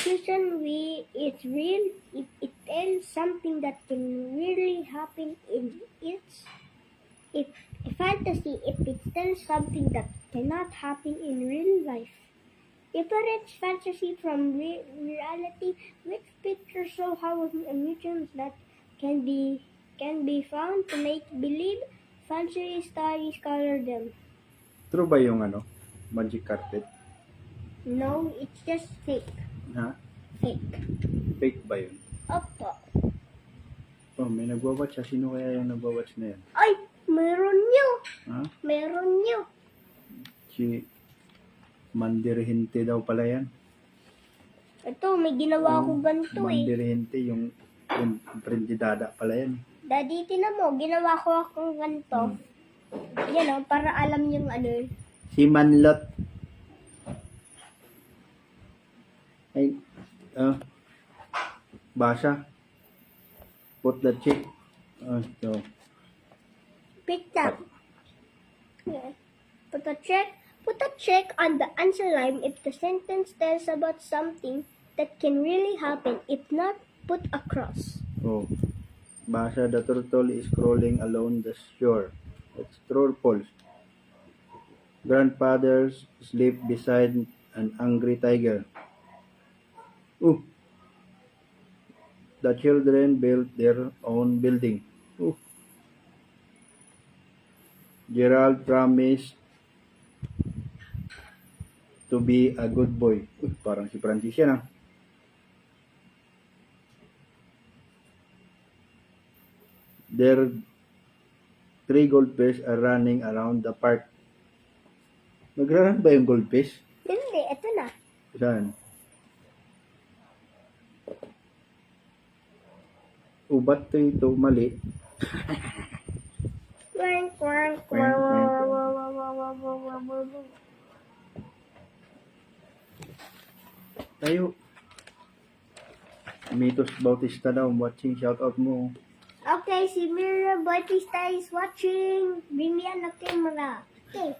conclusion, it's real if it tells something that can really happen in its if a fantasy if it tells something that cannot happen in real life. Difference fantasy from reality, which pictures show how emotions that can be found to make believe. Fantasy stories color them. True ba yung magic carpet? No, it's just fake. Ha? Fake. Fake ba yun? Opo. Oh, may nagwa-watch. Sino kaya yung nagwa-watch na yan? Ay, meron nyo. Ha? Meron nyo. Si Mandirihinte daw pala yan. Ito, may ginawa ko ganito eh. Mandirihinte, yung prendidada pala yan. Daddy, tinan mo, ginawa ko akong ganito. Yan o, para alam yung ano. Si Manlot. Ay, basa. Put the check. So. Pick that. Yeah. Put a check on the answer line if the sentence tells about something that can really happen. If not, put a cross. Oh. Basa, the turtle is crawling along the shore. It's true or false? Grandfathers sleep beside an angry tiger. Oh. The children built their own building. Oh. Gerald promised to be a good boy. Parang si Francis yan. Their 3 goldfish are running around the park. Nagraran ba yung goldfish? Hindi, ito na. Saan? Ba't ito mali? Quang, quang, Quang, quang, Tayo. Mitos Bautista daw watching. Shout out mo. Okay, si Mira Bautista is watching. Bring me on the camera. Okay.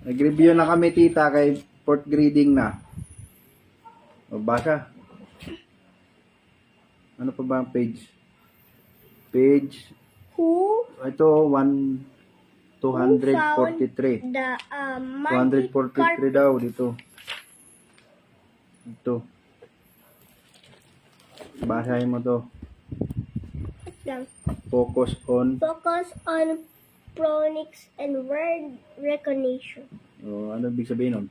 Nag-review na kami, tita, kay fourth grading na. Basa. Ano pa ba ang page? Page. Who? Ito, 243. The magic 243 carpet. daw dito. Ito. Basahin mo to. Focus on. Focus on phonics and word recognition. Ano ibig sabihin nun?